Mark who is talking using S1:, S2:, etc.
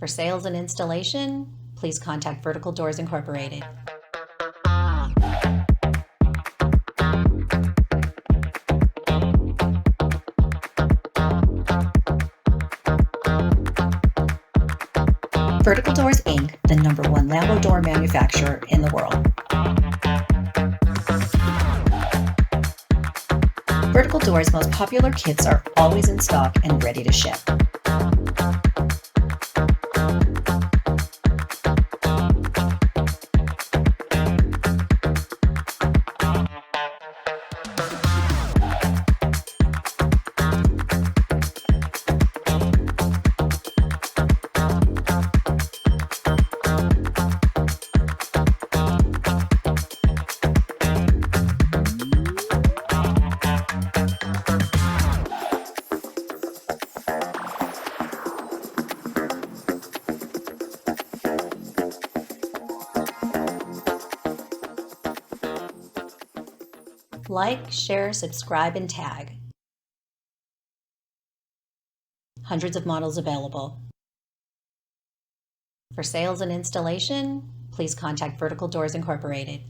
S1: For sales and installation, please contact Vertical Doors Incorporated. Vertical Doors, Inc., the #1 Lambo door manufacturer in the world. Vertical Doors' most popular kits are always in stock and ready to ship. Like, share, subscribe, and tag. Hundreds of models available. For sales and installation, please contact Vertical Doors Incorporated.